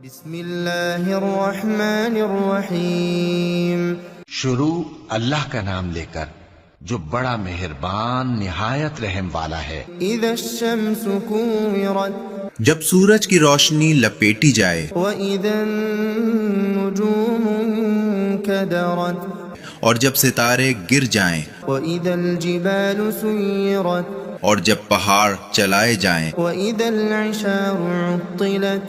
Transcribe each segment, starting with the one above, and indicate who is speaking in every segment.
Speaker 1: بسم اللہ الرحمن الرحیم۔
Speaker 2: شروع اللہ کا نام لے کر جو بڑا مہربان نہایت رحم والا ہے۔
Speaker 1: اذا الشمس كورت،
Speaker 3: جب سورج کی روشنی لپیٹی جائے،
Speaker 1: واذا النجوم انكدرت،
Speaker 3: اور جب ستارے گر جائیں،
Speaker 1: واذا الجبال سيرت،
Speaker 3: اور جب پہاڑ چلائے جائیں،
Speaker 1: واذا العشار عطلت،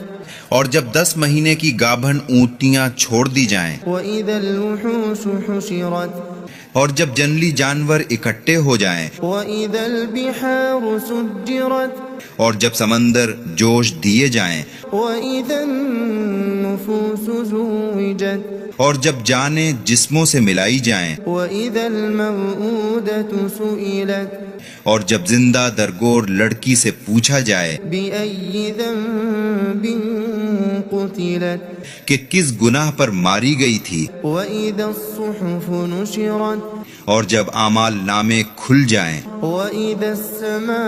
Speaker 3: اور جب 10 مہینے کی گابھن اونٹیاں چھوڑ دی جائیں،
Speaker 1: واذا الوحوش حشرت،
Speaker 3: اور جب جنگلی جانور اکٹھے ہو جائیں،
Speaker 1: واذا البحار سجرت،
Speaker 3: اور جب سمندر جوش دیے جائیں،
Speaker 1: واذا النفوس زوجت،
Speaker 3: اور جب جانیں جسموں سے ملائی جائیں،
Speaker 1: واذا الموءودة سئلت،
Speaker 3: اور جب زندہ درگور لڑکی سے پوچھا جائے
Speaker 1: بأي ذنب قتلت،
Speaker 3: کہ کس گناہ پر ماری گئی تھی،
Speaker 1: وإذا الصحف نشرت،
Speaker 3: اور جب اعمال نامے کھل جائیں،
Speaker 1: وإذا السماء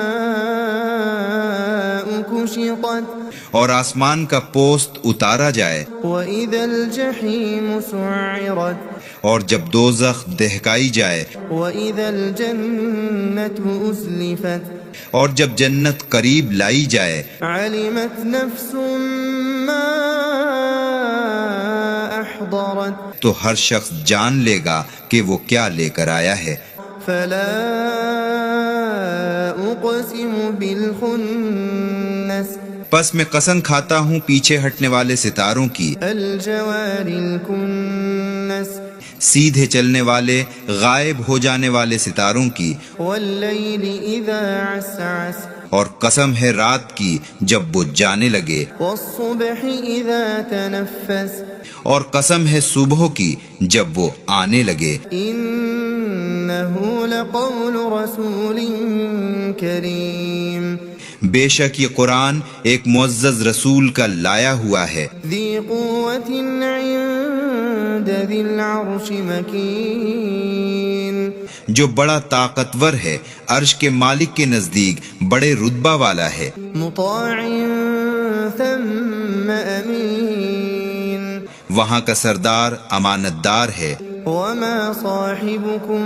Speaker 1: كشطت،
Speaker 3: اور آسمان کا پوست اتارا جائے،
Speaker 1: وإذا الجحيم سعرت،
Speaker 3: اور جب دوزخ دہکائی جائے،
Speaker 1: وإذا الجنة أزلفت،
Speaker 3: اور جب جنت قریب لائی جائے،
Speaker 1: علمت نفس ما أحضرت،
Speaker 3: تو ہر شخص جان لے گا کہ وہ کیا لے کر آیا ہے۔
Speaker 1: فلا أقسم بالخنس،
Speaker 3: پس میں قسم کھاتا ہوں پیچھے ہٹنے والے ستاروں کی،
Speaker 1: الجوار الكنس،
Speaker 3: سیدھے چلنے والے غائب ہو جانے والے ستاروں کی،
Speaker 1: والليل إذا عسعس،
Speaker 3: اور قسم ہے رات کی جب وہ جانے لگے،
Speaker 1: والصبح إذا تنفس،
Speaker 3: اور قسم ہے صبح کی جب وہ آنے لگے۔
Speaker 1: إنه لقول رسول كريم،
Speaker 3: بے شک یہ قرآن ایک معزز رسول کا لایا ہوا ہے،
Speaker 1: ذي قوة عند ذي العرش مكين،
Speaker 3: جو بڑا طاقتور ہے، عرش کے مالک کے نزدیک بڑے رتبہ والا ہے،
Speaker 1: مطاع ثم أمين،
Speaker 3: وہاں کا سردار امانت دار ہے،
Speaker 1: وما صاحبكم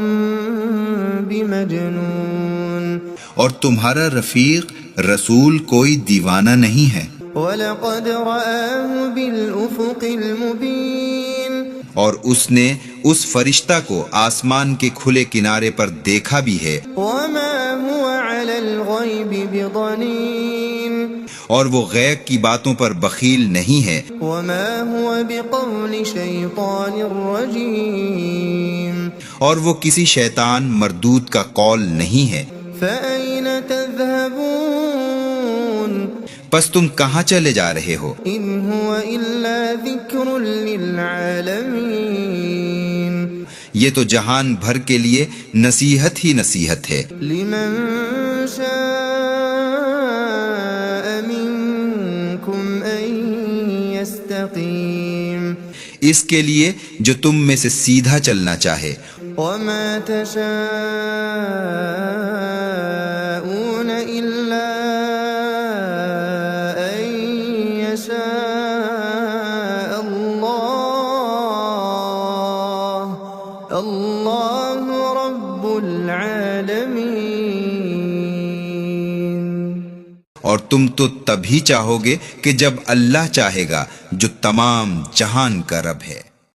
Speaker 1: بمجنون،
Speaker 3: اور تمہارا رفیق رسول کوئی دیوانہ نہیں ہے،
Speaker 1: ولقد رآه بالأفق المبين،
Speaker 3: اور اس نے اس فرشتہ کو آسمان کے کھلے کنارے پر دیکھا بھی ہے،
Speaker 1: وما هو على الغيب بضنين،
Speaker 3: اور وہ غیب کی باتوں پر بخیل نہیں ہے،
Speaker 1: وما هو بقول شيطان رجيم،
Speaker 3: اور وہ کسی شیطان مردود کا قول نہیں ہے۔
Speaker 1: فأين تذهبون،
Speaker 3: پس تم کہاں چلے جا رہے ہو؟
Speaker 1: إن هو إلا ذكر للعالمين،
Speaker 3: یہ تو جہان بھر کے لیے نصیحت ہی نصیحت ہے،
Speaker 1: لمن شاء منكم أن يستقيم،
Speaker 3: اس کے لیے جو تم میں سے سیدھا چلنا چاہے،
Speaker 1: وما تشاءون إلا أن يشاء الله رب العالمين،
Speaker 3: اور تم تو تبھی چاہو گے کہ جب اللہ چاہے گا جو تمام جہان کا رب ہے۔